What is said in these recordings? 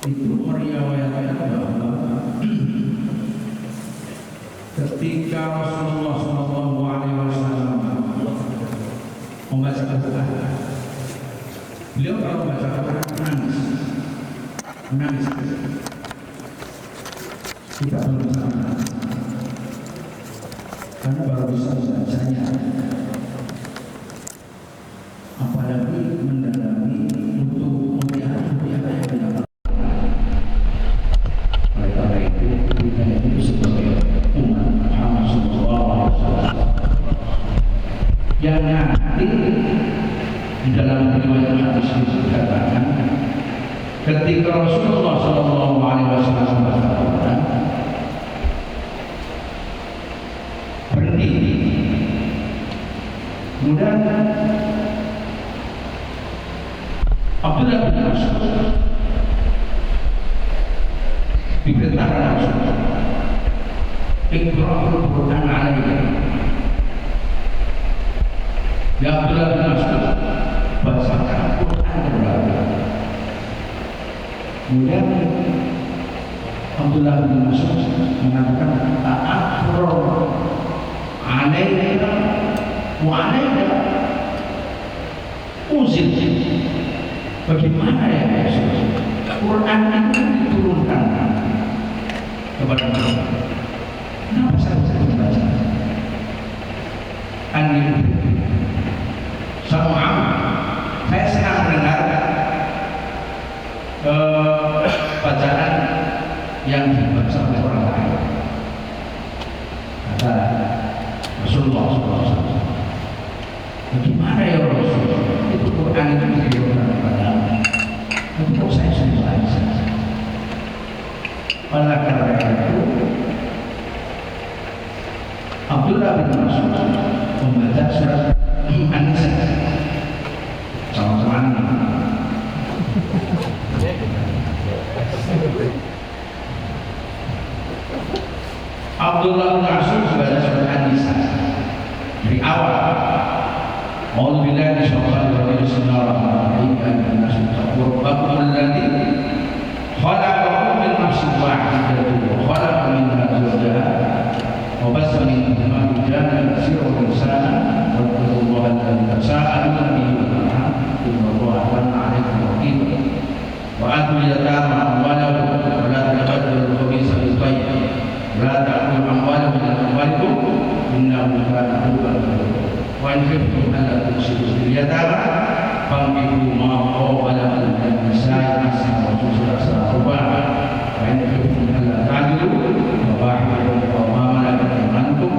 itu meriwayatkan bahwa ketika Rasulullah SAW membaca Al-Quran, beliau kalau membaca Al-Quran menangis. Kita belum sama, karena baru bisa membacanya, apalagi mendalami untuk melihat yang ada. Oleh karena itu, kita itu sebagai umat Muhammad SAW yang nanti di dalam riwayat hadis itu dikatakan ketika Rasulullah SAW berhenti, kemudian Abdullah bin Mas'ud diperintahkan Rasulullah Iqra'ul Qur'an alayya. Ya Abdullah bin Mas'ud, bacakan Al-Quran kepada. Kemudian Abdullah bin Mas'ud mengatakan ta'akhur alayka wa alayka uzil. Bagaimana ya Quran itu diturunkan kepada kita? Kenapa saya membaca? Anil sama saya senang mendengar bacaan yang dibaca oleh orang lain. Kata Rasulullah SAW, bagaimana ya Rasulullah? Itu Quran itu diturunkan kepada tapi kok saya sendiri baca. Oleh karena itu Abdullah bin Mas'ud membaca surat An-Nisa sama-sama. Abdullah bin Mas'ud membaca surat An-Nisa dari awal. A'udzubillahi minasyaitonir rajim. Bismillahirrahmanirrahim. Ayyuhan nasu taqu rabbakum alladzi khalaqakum min nafsin wahidatin wa khalaqa minha zawjaha wa bassa minhuma rijalan katsiran wa nisaa wattaqullaha alladzi tasaaluna bihi wal arham innallaha kana 'alaykum raqiba wa atul yatama amwalahum wa la tabaddalu al-khabitha bit-tayyib wa la ta'kulu amwalahum ila amwalikum innahu kana huban kabira. Wa in khiftum alla tuqsitu fil yatama fankihu ma qala min an-nisa'i masna wa thulatha wa ruba'. Wa in khiftum alla ta'dilu fawahidatan aw ma malakat aymanukum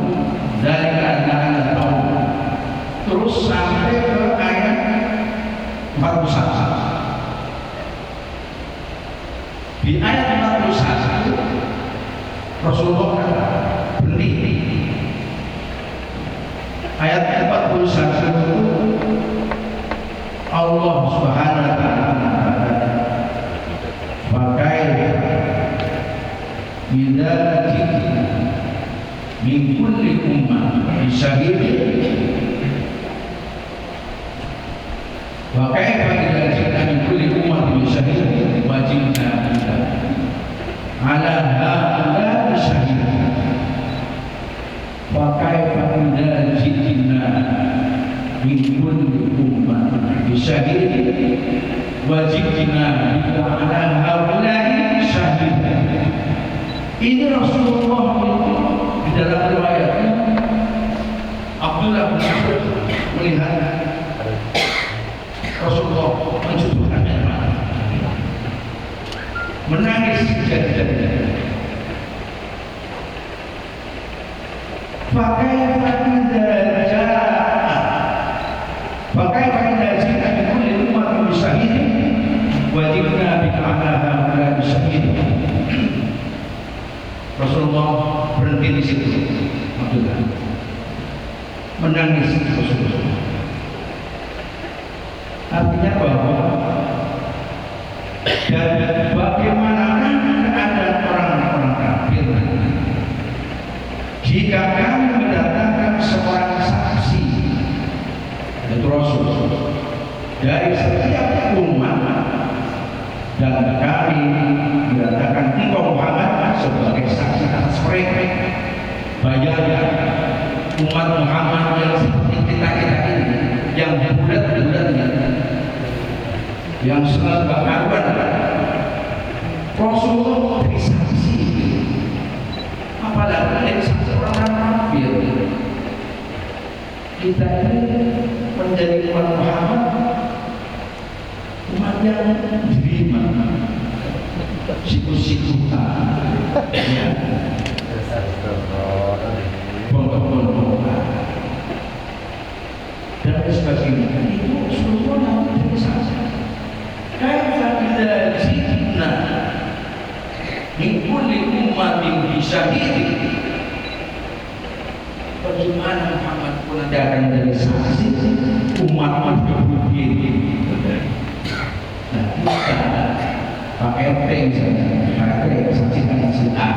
dzalika adna an taqul. Terus sampai ke ayat 41. Di ayat 41 Rasulullah kata berhenti. Ayat 41 itu Allah Subhanahu wa taala pakai bidati min kulli ummah syahid wa kaifa idza ji'na min kulli ummatin syahid wa ji'na bika ala haula syahid wa kaifa idza ji'na min kulli ummatin syahid wa ji'na bika ala haula syahid. Ini Rasulullah itu di dalam riwayatnya Abdullah bin Mas'ud melihat Rasulullah mencucurkan air mata, menangis jadi-jadinya. Pakai idza ji'na min kulli ummatin syahid wa ji'na bika ala haula syahid. Rasulullah berhenti di situ, Abdullah menangis Rasulullah. Artinya bahwa dan bagaimana keadaan orang-orang kafir jika kami mendatangkan seorang saksi, yaitu Rasul, dari setiap umat dan kami menyatakan engkau Muhammad sebagai saksi atas mereka. Bayangkan umat Muhammad yang seperti kita ini, yang bulat-bulatnya, yang selalu berkawan, Rasulullah menjadi saksi, apalagi dari saksi orang kafir. Kita ini menjadi umat Muhammad, umat yang terima siku-sikutan, ya, pondok-pondokan dan sebagainya. Itu semua nanti jadi saksi. Kaifa idza ji'na min kulli ummatin bi syahidin. Bagaimana Muhammad pun akan menjadi saksi umat berbudi. Nah, kita pakai RT misalnya, pakai saksikan si A.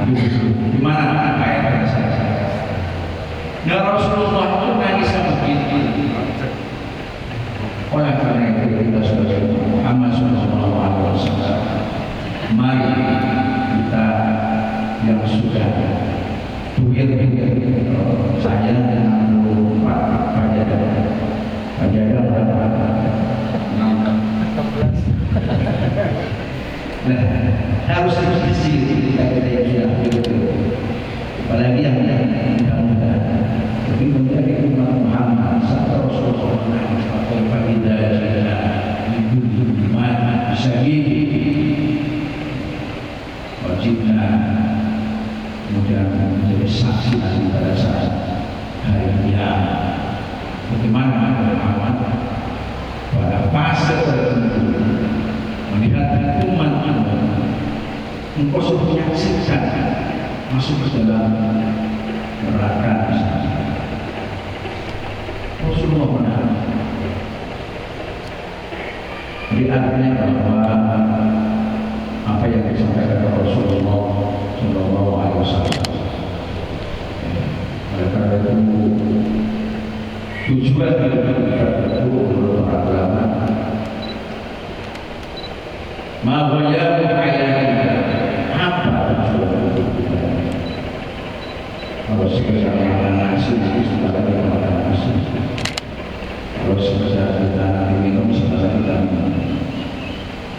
Di mana pakai RT saya? Nah, Rasulullah itu nangis begitu. Oleh karena itu kita sebagai Muhammad Sallallahu Alaihi Wasallam, mari kita yang sudah tuir-tuir saya 64 pajadang berapa? 16. Nah, harus diisi kita yang sudah tuir-tuir. Apalagi yang muda-muda, tapi menjadi umat Muhammad saat Rasulullah pakai pagidajah ibu iman syahid wajibnya kemudian menjadi saksi nanti pada saat hari kiamat. Bagaimana Muhammad pada fase tertentu melihat umat engkau sudah menyaksikan masuk ke dalam neraka misalnya. Rasulullah benar. Jadi artinya bahwa apa yang disampaikan oleh Rasulullah Sallallahu Alaihi Wasallam, oleh karena itu tujuan kita menurut para ulama, ma'wayamu hayatida, apa tujuan kita? Kalau sekedar makan nasi, sudah ada makan nasi. Kalau sekedar kita minum, sudah kita minum.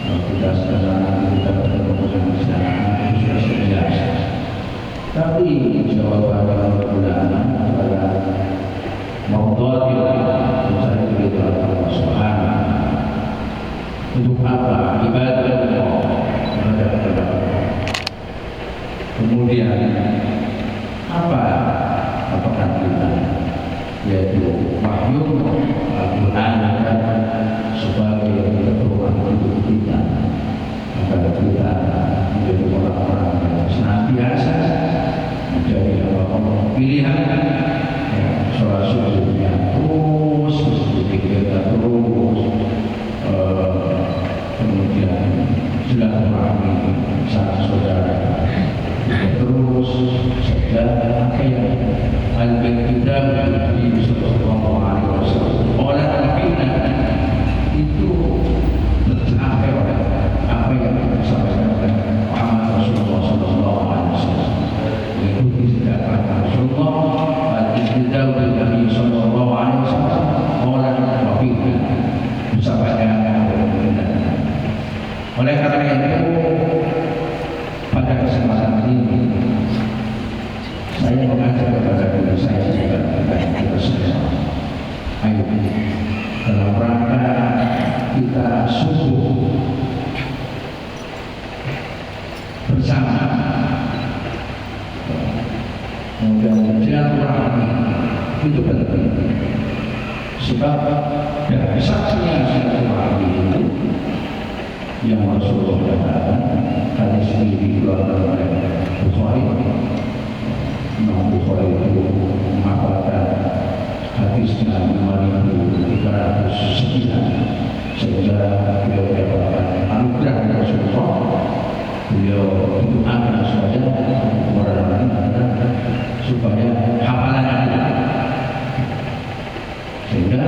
Kalau kita sekedar kita bertemu dengan sedang, sudah biasa. Tapi jawaban para ulama adalah maudatil mencari keridhaan Allah Subhanahu. Untuk apa? Ibadah Allah, ibadah Allah. Kemudian apakah kita, yaitu wahyu Al-Quran sebagai keperluan hidup kita, agar kita menjadi orang-orang yang senantiasa menjadi Allah pilihan, ya, sholat subuhnya terus, berpikirnya terus, kemudian silaturahmi sanak saudara terus, segala apa yang al-iqtidam Nabi Sallallahu Alaihi Wasallam oleh Nabi itu tercapai oleh apa yang disampaikan oleh Muhammad Rasulullah Sallallahu Alaihi Wasallam. Mengikuti setiap kata Rasulullah, al-iqtidam Nabi Sallallahu Alaihi Wasallam oleh Nabi disampaikan oleh karena itu pada kesempatan ini saya mengajak kepada diri saya juga kita semua, ayo dalam rangka kita sungguh bersama mudah-mudahan rahmi itu penting, sebab dari saksinya silaturahmi itu yang Rasulullah katakan hadis ini dikeluarkan oleh Bukhari. Imam Bukhari itu menghafalkan hadisnya 5.309 sehingga beliau mendapatkan anugerah dari Rasulullah. Beliau doakan supaya orang-orang supaya hafalannya ada, sehingga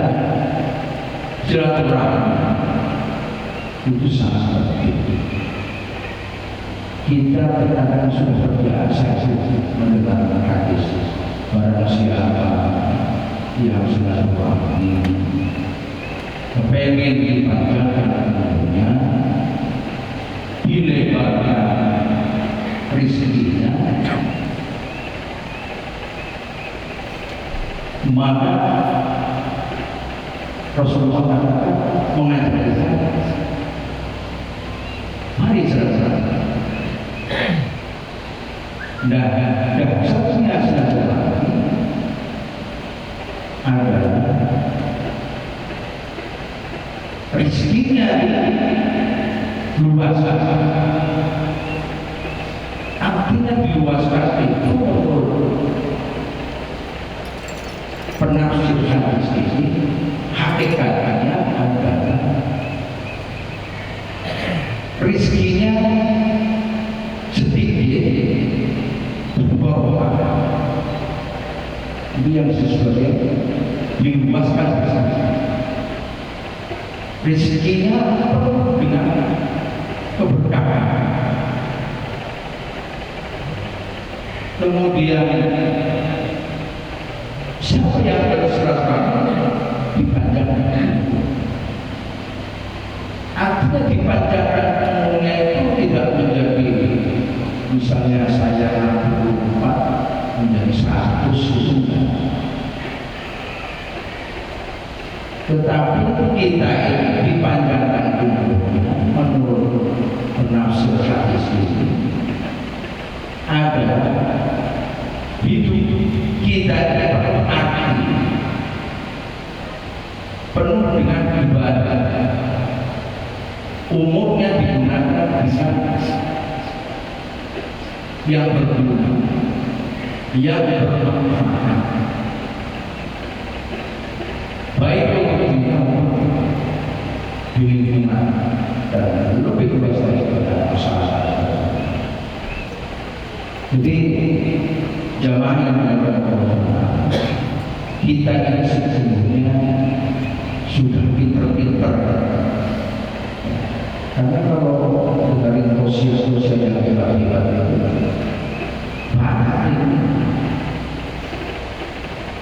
silaturahmi itu sangat penting. Kita terkadang sudah terbiasa mendengar hadis, barang siapa yang silaturahmi kepengen dipanjangkan umurnya, dilebarkan rezekinya, maka Rasulullah katakan mengajarkan, mari saudara. Nah, dasarnya silaturahmi adalah rezekinya diluaskan. Artinya diluaskan itu penafsir hadis ini hakikatnya adalah rezekinya sedikit berubah itu yang sesuai diluaskan rezekinya penuh dengan keberkahan. Kemudian siapa yang bersilaturahmi dipanjangkan, artinya dipanjangkan umurnya itu tidak menjadi misalnya saya 64 menjadi 100 itu, tetapi kita ini dipanjangkan umurnya menurut penafsir hadis ini adalah hidup kita ini berarti penuh dengan ibadah, umurnya digunakan bisa yang berguna, yang bermanfaat, baik untuk dunia di lingkungan dan lebih luas lagi pada masyarakat. Jadi jamaah yang bermanfaat, kita ini sesungguhnya sudah pinter-pinter. Karena kalau dari sosial yang hebat-hebat itu banyak ini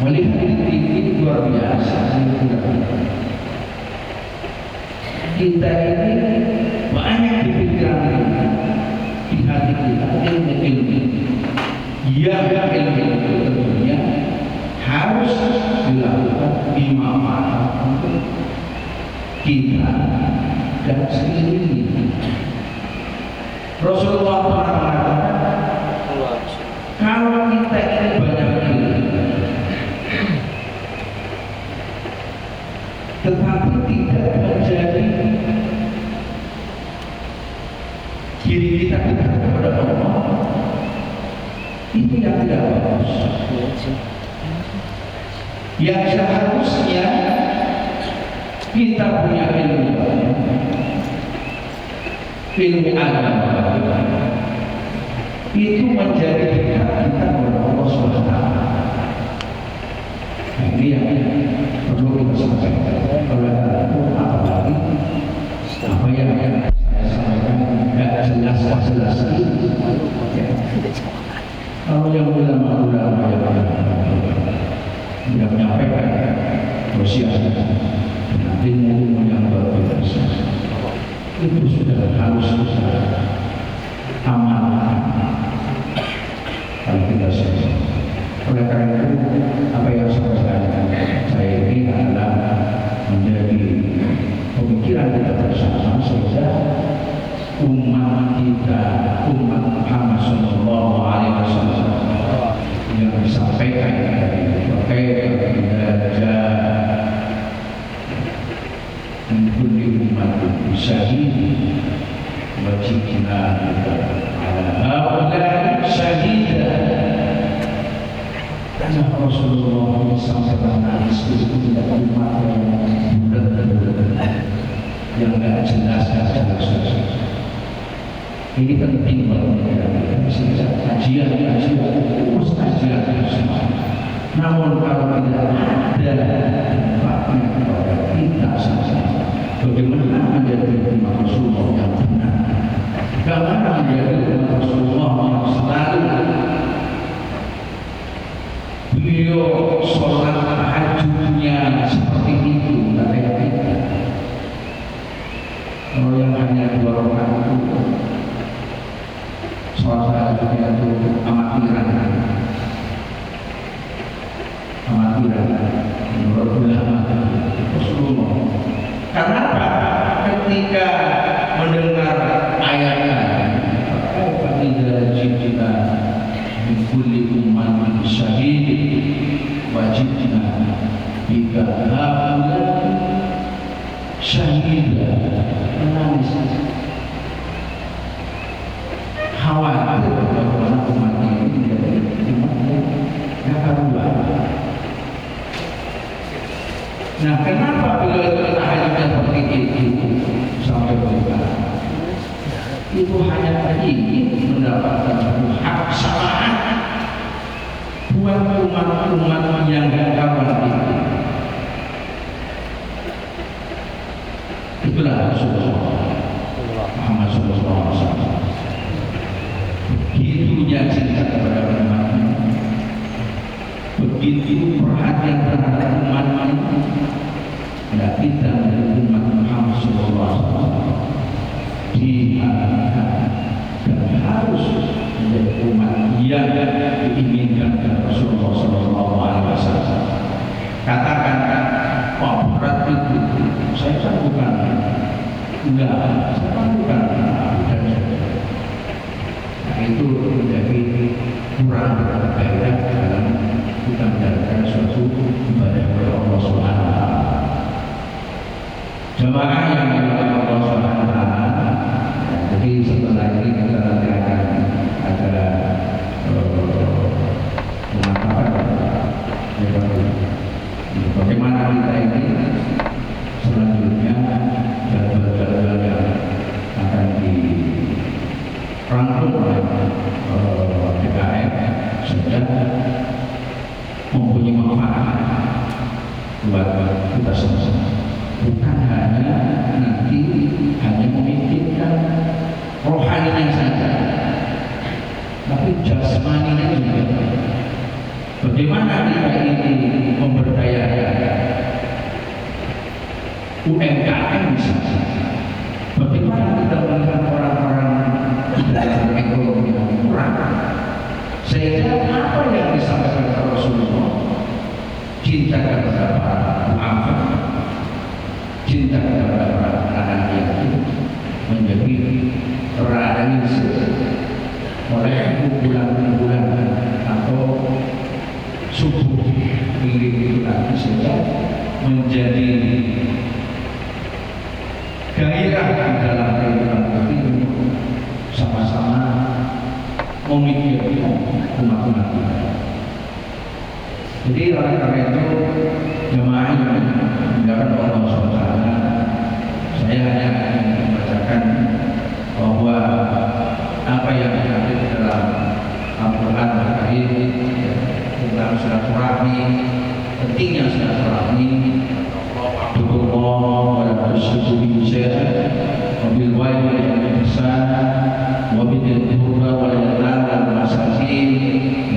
melihat ini luar biasa. Kita ini banyak di pikiran kita, di hati kita ilmu-ilmu yang ilmu itu tentunya harus dilakukan dimanfaatkan untuk kita dan sekeliling. Rasulullah pernah mengatakan, kalau kita ini banyak ilmu, tetapi tidak menjadi diri kita dekat kepada Allah, itu yang tidak bagus. Yang seharusnya kita punya ilmu agama itu menjadi dekat kita kepada Allah SWT. Nah, ini yang perlu kita sampaikan. Oleh karena itu, apalagi apa yang saya sampaikan tidak jelas ini. Kalau yang ulama-ulama yang menyampaikan wasiat nanti ilmu yang berbeda itu sudah harus kita amalkan kalau kita selesai. Oleh karena itu, apa yang saya ini adalah menjadi pemikiran kita bersama sehingga umat kita, umat Muhammad Sallallahu Alaihi Wasallam yang disampaikan dari berbagai belajar untuk umat syahid wajibna ala haula syahidah. Karena Rasulullah sampaikan hadis itu tidak umat yang tidak jelas. Ini penting bagi kita. Kajian terus kajian semua. Namun kalau tidak ada dampaknya kepada kita saja, bagaimana menjadi menjadi umat Rasulullah yang benar. Bagaimana menjadi umat Rasulullah yang selalu beliau sholat tahajudnya seperti itu, tidak kayak kita. Kalau yang hanya 2 rakaat itu sholat tahajudnya itu amatiran, menurut ulama Rasulullah. Karena apa? Ketika mendengar ayat-ayat, "Idza ji'na min kulli ummatin syahid wa ji'na bika haula'i syahida," menangis, khawatir bahwa umat ini menjadi umat yang karuan. Nah, kenapa beliau tahajudnya seperti itu sampai berbuka? Itu hanya ingin mendapatkan hak syafaat buat umat-umat yang kawan itu. Itulah Rasulullah Muhammad SAW. Begitunya cinta kepada umatnya, begitu perhatian terhadap umatnya. Nah, kita menjadi umat Muhammad SAW diharapkan dan harus menjadi umat yang diinginkan oleh Rasulullah SAW. Katakan, "Wah, berat itu, saya kan bukan." Enggak, saya kan bukan. Nah, itu menjadi kurang bergairah dalam kita menjalankan suatu ibadah kepada Allah Subhanahu wa Ta'ala. Jemaah yang dimuliakan Allah Subhanahu wa Ta'ala. Jadi setelah ini kita nanti akan ada penangkapan bagaimana kita ini selanjutnya jadwal-jadwal yang akan dirangkum oleh DKM sehingga mempunyai manfaat buat kita semua. Bukan hanya nanti hanya memikirkan rohaninya saja, tapi jasmaninya juga. Bagaimana kita ini memberdayakan UMKM misalnya? Bagaimana kita melihat orang-orang dalam ekonomi yang kurang? Sehingga apa yang disampaikan Rasulullah, cinta kepada para mu'afak, cinta kepada para anak yatim menjadi terrealisasi oleh bulan-bulan atau subuh pilih itu nanti sehingga menjadi gairah di dalam kehidupan kita sama-sama memikirkan umat-umat kita. Jadi oleh karena itu jemaah yang dimuliakan Allah SWT, saya hanya ingin membacakan bahwa apa yang dicatat dalam Al-Quran Al-Karim tentang silaturahmi, pentingnya silaturahmi, Abdullah wa la tusyriku bihi syai'an wa bil walidayni ihsanan wa bidil qurba wal yatama wal masakin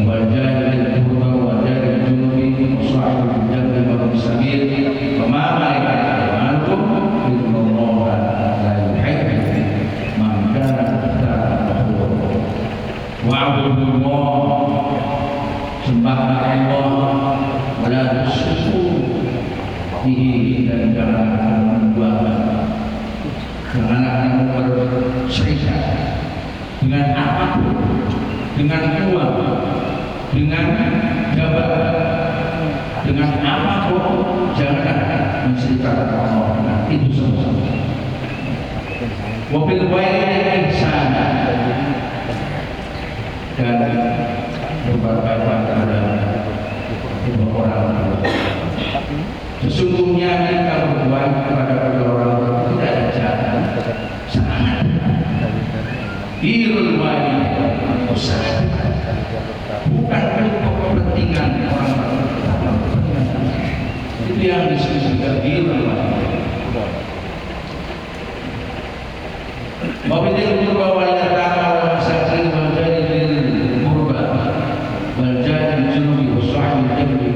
wal jari bil qurba wal jari junubi wa sahibil jambi wa bil sabil wa ma malakat aymanukum innallaha la yuhibbu man kana mukhtalan fakhura. Wa'budullah, sembahlah Allah, wa la tusyriku bihi, dan jangan membuat, jangan berserikat dengan apapun, dengan uang, dengan jabatan, dengan apapun, jangan menserikatkan Allah. Nah, itu semua. Wabil walidayni ihsanan, dan berbaik kepada kedua orang tua. Sesungguhnya kita berbuat kepada kedua orang tua tidak ada jalan, sangat birrul walidain ihsan, bukan untuk kepentingan orang tua. Itu yang disebut birrul walidain. Wabidzil qurba wal yatama wal masakin wal jari dzil qurba wal jari junubi wasahil jambi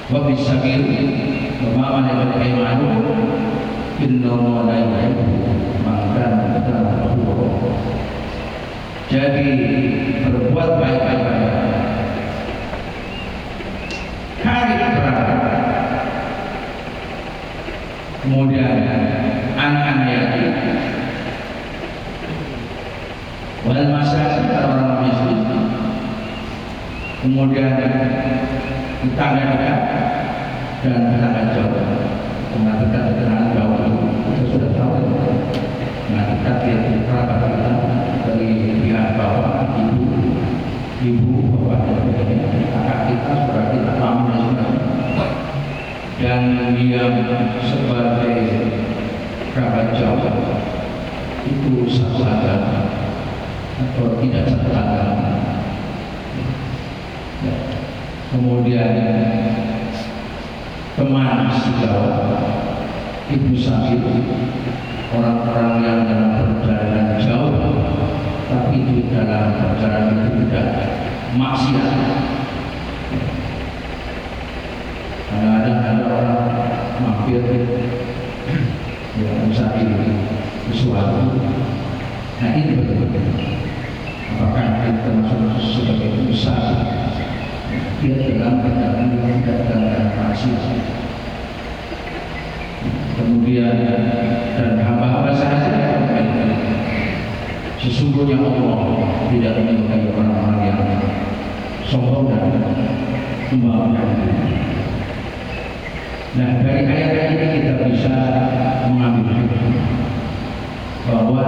wa bis sabil wa ma malakat aymanukum innallaha la yuhibbu man kana kafura. Jadi berbuat baik-baik. Hari perang, kemudian anak-anak yatim, wal masakin orang miskin, kemudian tetangga dekat dan tetangga jauh. Karena dekat jauh kita sudah tahu. Nah, dekat yaitu kerabat kita dari pihak bawah, ibu, bapak, kakak kita, saudara kita, paman dan dia sebagai kerabat jauh itu satu agama atau tidak satu agama. Kemudian teman sejauh, ibu sakit, orang-orang yang dalam perjalanan jauh tapi itu dalam perjalanan itu tidak maksiat. Kadang-kadang ada orang mampir yang mencari sesuatu. Nah ini betul-betul apakah kita termasuk sebagai usaha dia dalam perjalanan yang tidak dalam maksiat. Kemudian dan hamba-hamba saja sesungguhnya Allah tidak menyukai orang-orang yang sombong dan membanggakan diri. Nah dari ayat ini kita bisa mengambil hikmah bahwa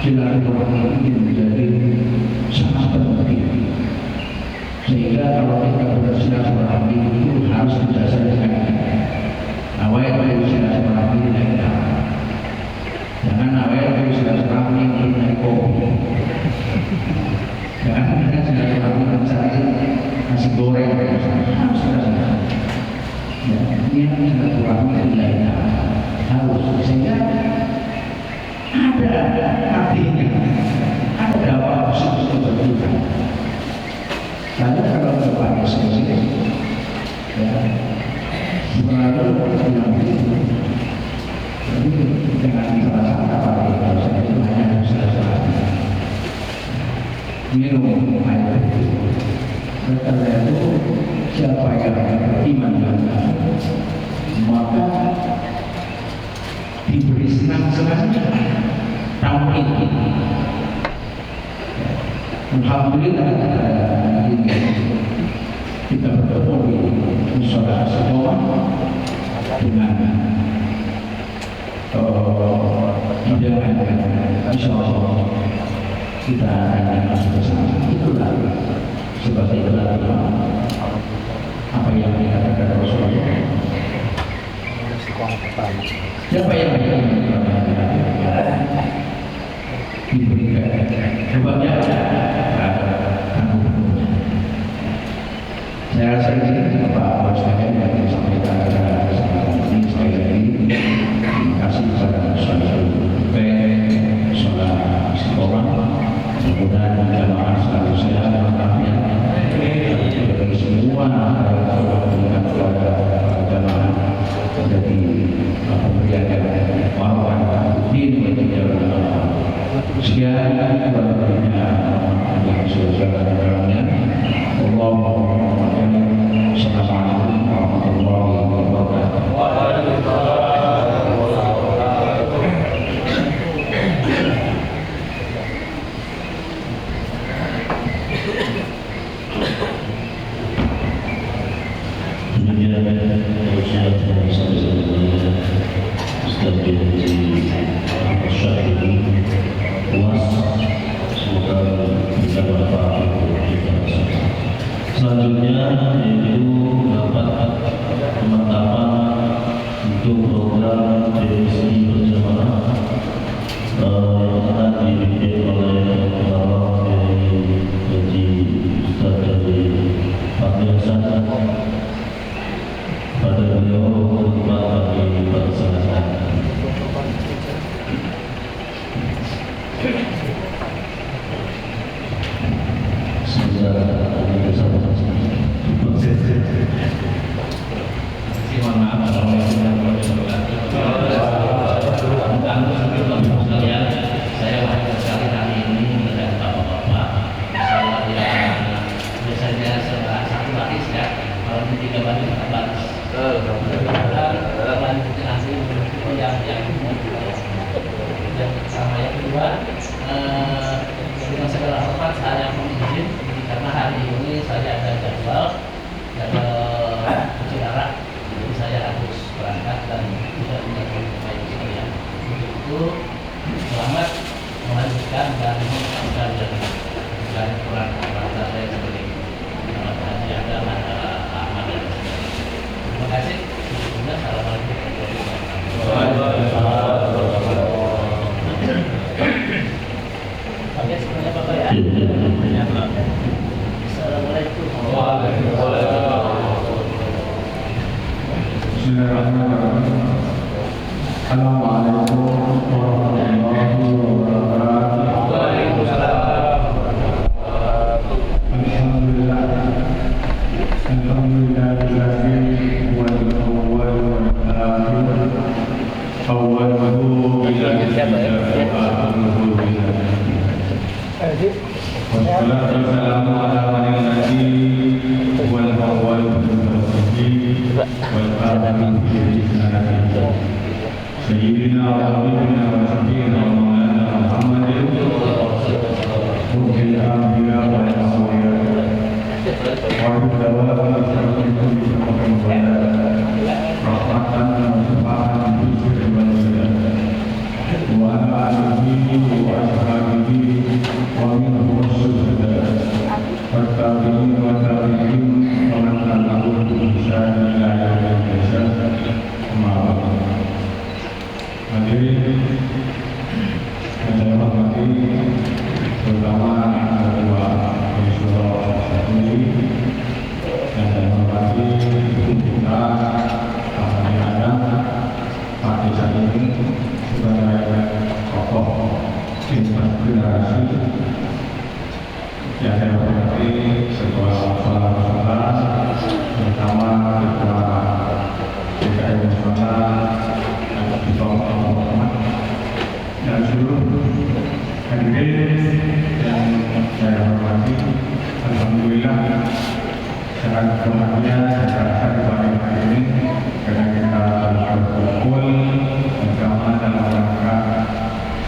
silaturahmi ini menjadi sangat penting, sehingga kalau kita bersilaturahmi itu harus didasari dengan awal dari silaturahmi naik darah. Jangan awal dari silaturahmi untuk naik kopi. Jangan kita silaturahmi mencari nasi goreng harus silaturahmi. Ya, ini silaturahmi naik darah harus, sehingga ada artinya, ada dampak positif bagi kita. Karena kalau berpakai sendiri, ya selalu bilang begitu. Jadi dengan salah apa kalau saya itu hanya silaturahmi, minum air itu. Karena itu siapa yang beriman dengan maka diberi senang-senang tahun ini. Alhamdulillah kita bertemu di musola sekolah dengan hidangan. Insya Allah kita akan masuk bersama. Itulah sebagai apa yang dikatakan Rasulullah. Siapa yang diberikan kebahagiaan saya rasa ini Pak Ustaz yang disampaikan pada kesempatan ini sekali lagi terima kasih kepada saudara sekolah, mudah-mudahan jamaah selalu sehat walafiat. Bagi semua berikan kepada jamaah menjadi pemberian yang warahmatullahi wabarakatuh. Sekian berikutnya yang sudah dalamnya. Assalamualaikum warahmatullahi wabarakatuh. Selanjutnya yaitu dapat teman-teman untuk program TSI berjamaah yang akan dipimpin oleh Bapak Haji Ustaz dari Pakistan. Pada beliau khutbah bagi bangsa. Dan sama yang kedua, dengan segala hormat saya mohon izin karena hari ini saya ada jadwal cuci darah, jadi saya harus berangkat dan tidak menyambut pemain sekalian. Untuk itu selamat melanjutkan dan kurang bahasa saya seperti Haji Adam adalah Ahmad dan terima kasih. Assalamualaikum warahmatullahi wabarakatuh. Oke, semuanya Bapak ya. Assalamualaikum warahmatullahi wabarakatuh. Bismillahirrahmanirrahim. Assalamualaikum warahmatullahi wabarakatuh. Waalaikumsalam. Alhamdulillahilladzi huwal awwal wal akhir. Awwaluhu billahi wa akhiruhu billahi. Wassalatu wassalamu ala man nabi wal awwal wal akhir Sayyidina wa habibina wa syafiina wa maulana Muhammadin Mungkin anbiya wal awliya wa bidawati syarikun bismillahir rahmatan wa syafa'atan bismillahir wa ala alihi wa ashabihi wa minhum as-suhada wa tabi'in wa tabi'in wa man tabi'ahum bi ihsan ila yaumil qiyamah. Hadirin yang saya hormati, terutama Ketua Majelis ini, yang saya hormati kita Pak Adam, Pak Desa ini sebagai tokoh inspirasi, yang saya hormati Ketua Majelis, terutama Ketua DKI Nasional dan seluruh hadirin yang saya hormati, alhamdulillah sangat bahagia saya rasa di pagi hari ini karena kita berkumpul bersama dalam rangka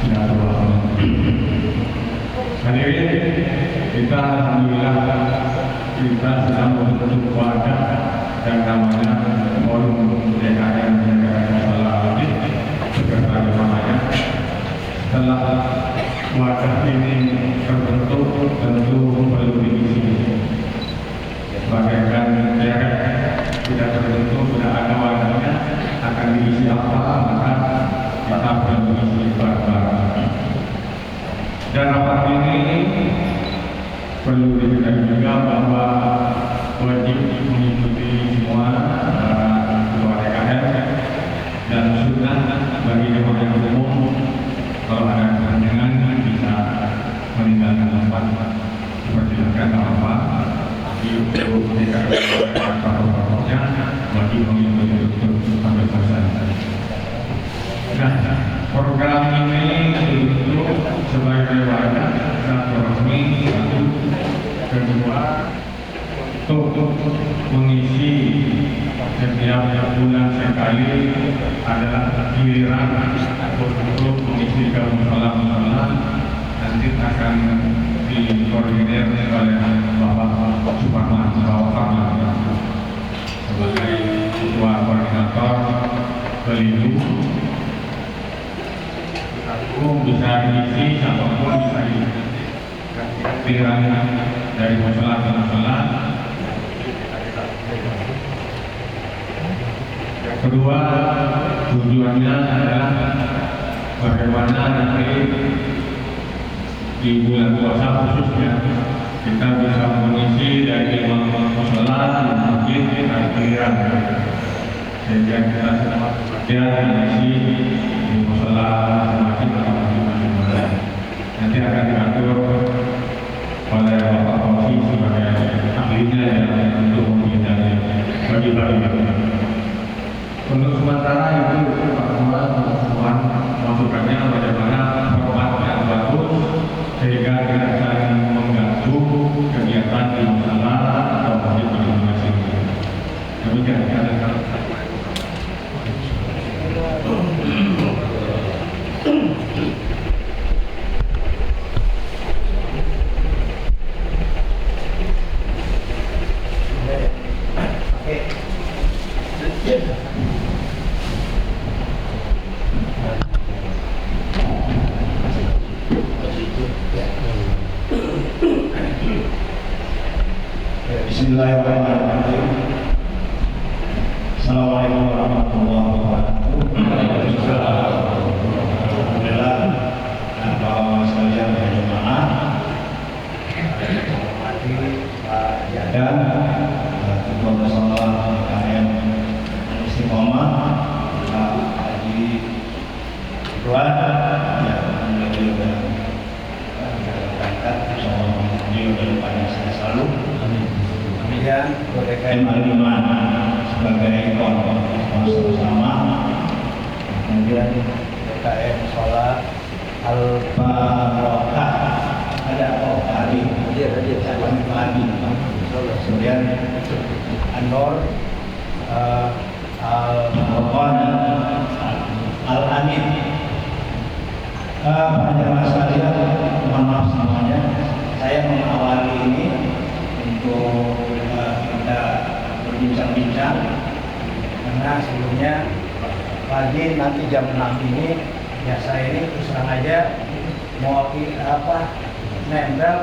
silaturahmi. Hadirin, kita alhamdulillah kita sedang membentuk wadah dan namanya Forum DKM setelah wadah ini terbentuk tentu perlu diisi. Bagaikan tidak terbentuk sudah ada wadahnya akan diisi apa, maka kita perlu diisi barang-barang. Dan rapat ini perlu diketahui juga bahwa wajib mengikuti semua ketua DKM dan sunnah bagi jemaah yang umum kalau ada kepentingan bisa meninggalkan tempat dipersilakan apa di DKM pokoknya bagi pengikut sampai selesai. Nah, program ini dibentuk sebagai wadah silaturahmi satu, kedua untuk mengisi setiap bulan sekali adalah giliran untuk mengisi ke musola-musola, nanti akan dikoordinir oleh Bapak Suparman sebagai ketua koordinator Belidu. Bisa diisi siapapun bisa diisi giliran dari musola ke musola. Kedua, tujuannya adalah bagaimana nanti di bulan puasa khususnya kita bisa mengisi dari imam musola masjid giliran, sehingga kita semua mengisi di musola masjid masing-masing. Nanti akan diatur oleh Bapak Fauzi sebagai ahlinya yang untuk membidangnya bagi-bagi. Untuk sementara itu Pak Muhammad masukannya bagaimana format yang bagus sehingga tidak saling mengganggu kegiatan di musola atau masjid masing-masing. Demikian. Bismillahirrahmanirrahim. Assalamualaikum warahmatullahi wabarakatuh. Alhamdulillah, Bapak sekalian berjemaah, Pak Jadan, Ketua Musola KM Istiqomah, Pak Haji Ridwan, yang juga berangkat, insyaallah beliau dalam panjang sehat selalu. Kemudian DKM Al-Iman sebagai kelompok bersama, kemudian DKM Sholat Al-Barokah, ada Pak Hadi, kemudian Anwar Al-Qur'an Al-Amin. Para jemaah sekalian, mohon maaf semuanya, saya mengawali ini untuk kita berbincang-bincang, karena sebelumnya pagi nanti jam 6 ini ya saya ini terus terang aja mau nempel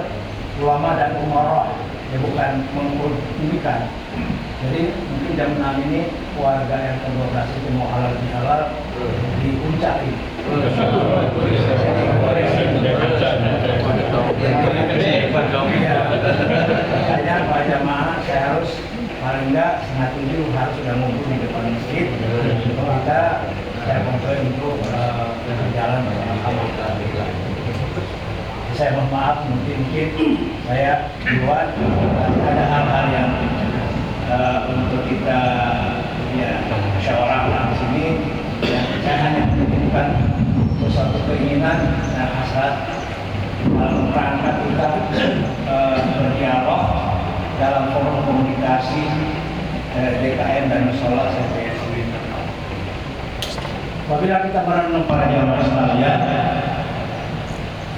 ulama dan umarah, ya bukan mengkulikan. Jadi mungkin jam 6 ini warga yang ke-12 itu mau halal bihalal diuncaki. Makanya Pak Jamaah saya harus paling enggak 6:30 harus sudah ngumpul di depan masjid. Saya komplain untuk berjalan bersama-sama. Saya mohon maaf mungkin saya duluan, ada hal-hal yang untuk kita musyawarah di sini. Saya hanya menunjukkan suatu keinginan dan hasrat dalam rangka kita berdialog dalam forum komunikasi DKM dan Musola CPSW. Apabila kita merenung para jamaah sekalian,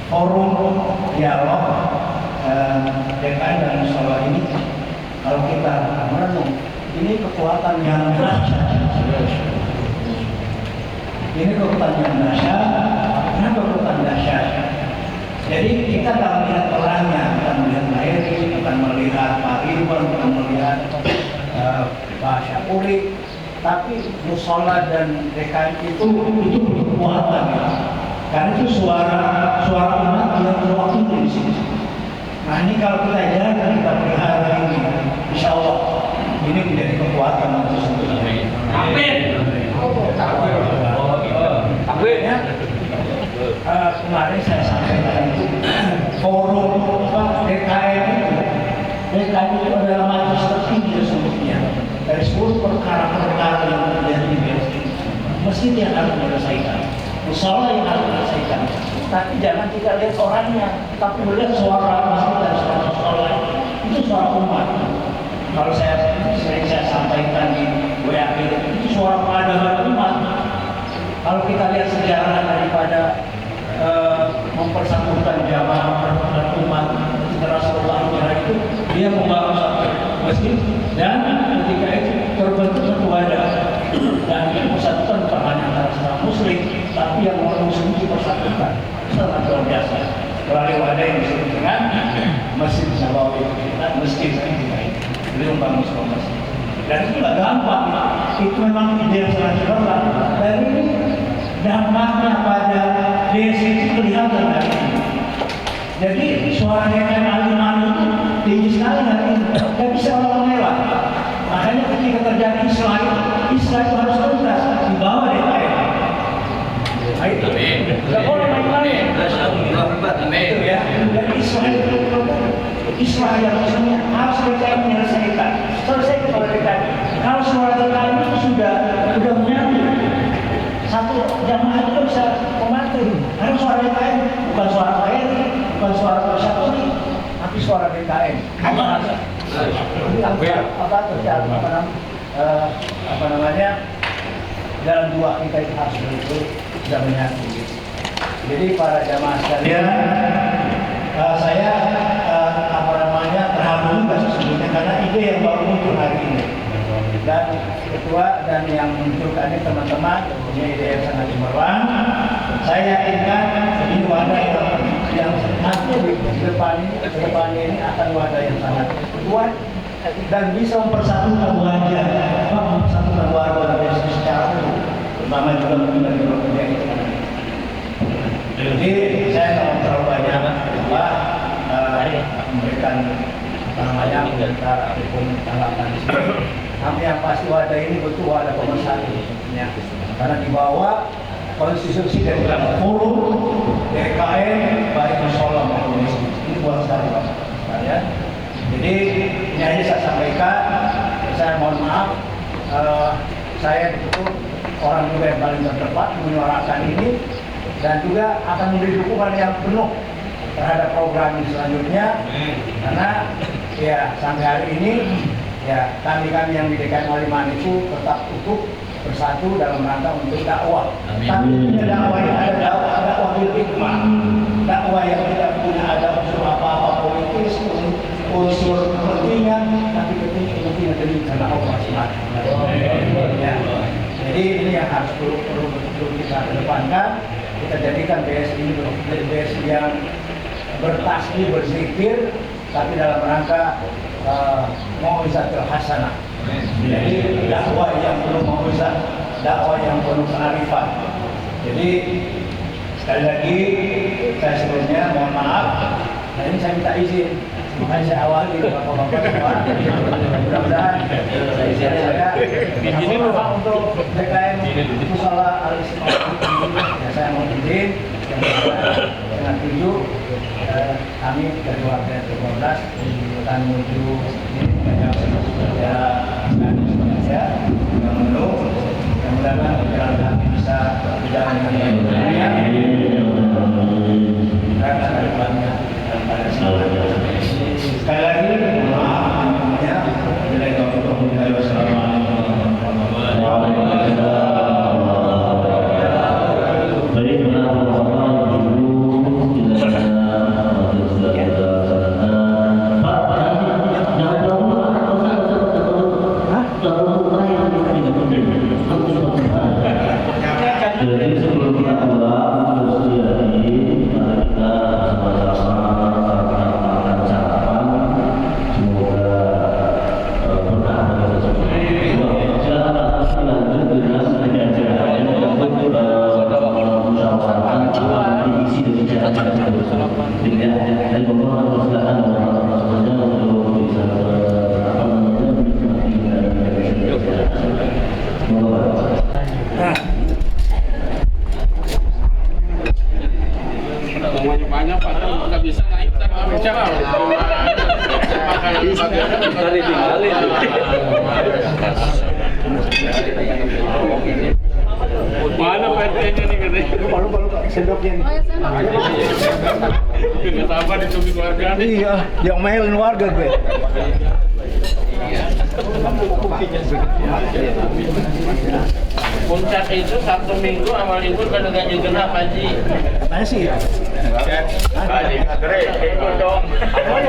forum dialog DKM dan Musola ini, kalau kita merenung, ini kekuatan yang dahsyat. Ini kekuatan yang dahsyat. Kenapa kekuatan dahsyat? Jadi kita akan melihat orangnya, akan melihat Mahiri, akan melihat Pak Ridwan, akan melihat Pak Syakuri, tapi Musola dan DKM itu kekuatan ya. Karena itu suara umat yang terwakili di sini. Nah ini kalau kita jaga, kita pelihara ini, insya Allah ini menjadi kekuatan untuk semuanya. Amin. Amin. Kemarin saya sampaikan itu forum DKM itu adalah majelis tertinggi sesungguhnya dari seluruh perkara-perkara yang terjadi di masjid. Masjid yang harus menyelesaikan, musola yang harus menyelesaikan. Tapi jangan kita lihat orangnya, tapi melihat suara masjid dan suara musola itu suara umat. Kalau saya sampaikan di WA itu suara peradaban umat. Kalau kita lihat sejarah daripada mempersatukan jamaah dan umat Rasulullah itu, dia membangun satu masjid dan ketika itu terbentuk wadah dan dia mempersatukan bukan hanya antara sesama muslim, tapi yang orang muslim dipersatukan sangat luar biasa melalui wadah yang disebut dengan Masjid Nabawi, masjid kita ini. Beliau membangun sebuah masjid dan itu tidak gampang. Itu memang ide yang sangat cemerlang dan ini dampaknya pada desa itu kelihatan dari ini. Jadi suara DKM Al-Iman itu tinggi sekali hari ini, tidak bisa orang mengelak. Makanya ketika terjadi Islam itu harus tuntas di bawah DKM. Itu tidak boleh main-main. Itu ya. Dan Islam itu Islam yang maksudnya harus DKM menyelesaikan. Selesai kepada DKM. Kalau suara DKM itu sudah menyatu, satu jamaah itu bisa mematuhi. Karena suara DKM bukan suara Mahiri, bukan suara Pak Syakuri, tapi suara DKM. dalam dua kita itu harus betul sudah menyatu. Jadi para jamaah sekalian, saya terharu juga sesungguhnya karena ide yang baru muncul hari ini. Dan ketua dan yang munculkan ini teman-teman punya ide yang sangat cemerlang. Saya yakinkan ini wadah yang nanti di depan ini akan wadah yang sangat kuat dan bisa mempersatukan wajah, mempersatukan warga secara umum, terutama juga mungkin dari bekerja itu. Jadi saya tidak terlalu banyak memberikan komentar ataupun tanggapan di sini. Tapi yang pasti wadah ini betul wadah pemersatu, karena di bawah konstitusi dari forum DKM baik Solo maupun ini buat sekali Pak sekalian. Jadi ini aja saya sampaikan. Saya mohon maaf, saya betul orang juga yang paling terdepan menyuarakan ini dan juga akan memberi dukungan yang penuh terhadap program ini selanjutnya karena ya sampai hari ini ya kami yang di DKM Aliman itu tetap utuh bersatu dalam rangka untuk dakwah. Tapi dakwah yang ada dakwah bil hikmah, dakwah yang tidak punya ada unsur apa-apa politis, unsur kepentingan, tapi kepentingan demi karena Allah Subhanahu. Ya. Jadi ini yang harus perlu kita kedepankan. Kita jadikan BSI ini BSI yang bertasbih, berzikir, tapi dalam rangka mau'izatul hasanah. Jadi dakwah yang penuh mau'izah, dakwah yang penuh kearifan. Jadi sekali lagi saya sebelumnya mohon maaf. Nah ini saya minta izin, makanya saya awali bapak-bapak semua. Mudah-mudahan saya izin untuk DKM Mushola Al-Istiqomah. Ya saya mau izin dengan tujuh kami dari warga 13 akan menuju ya yang penuh. Mudah-mudahan perjalanan kami bisa berjalan dengan baik. Karena depannya dan pada sekali lagi maaf namanya bila itu jadi sebelum kita pulang terus mari kita sama-sama makan sarapan. Semoga berkah bagi kita semua. Silakan lanjut dengan acara untuk musyawarah isi dari acara tersebut. Dan mohon silakan untuk bisa banyak Pak, nggak bisa naik tanpa bicara. Tadi tinggalin. Mana PT-nya nih katanya? Baru sendoknya nih. Nggak sabar ditunggu warga nih. Iya, yang mailin warga gue. Puncak itu Sabtu Minggu awal libur pada ganjil genap Haji. Katanya sih.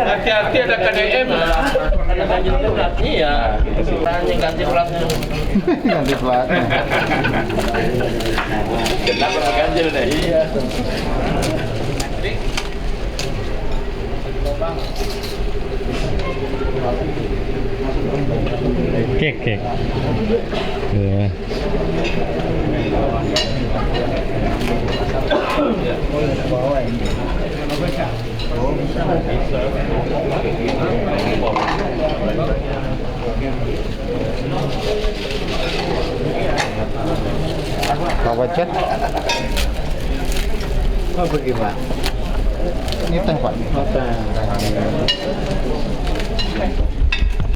Hati-hati ada KDM. Ada ganjil genap. Iya. Tanya ganti platnya. Ganti plat. Genap ganjil deh. Iya. Kek. Ya. Bawa cat. Oh bagaimana? Ini teh Pak.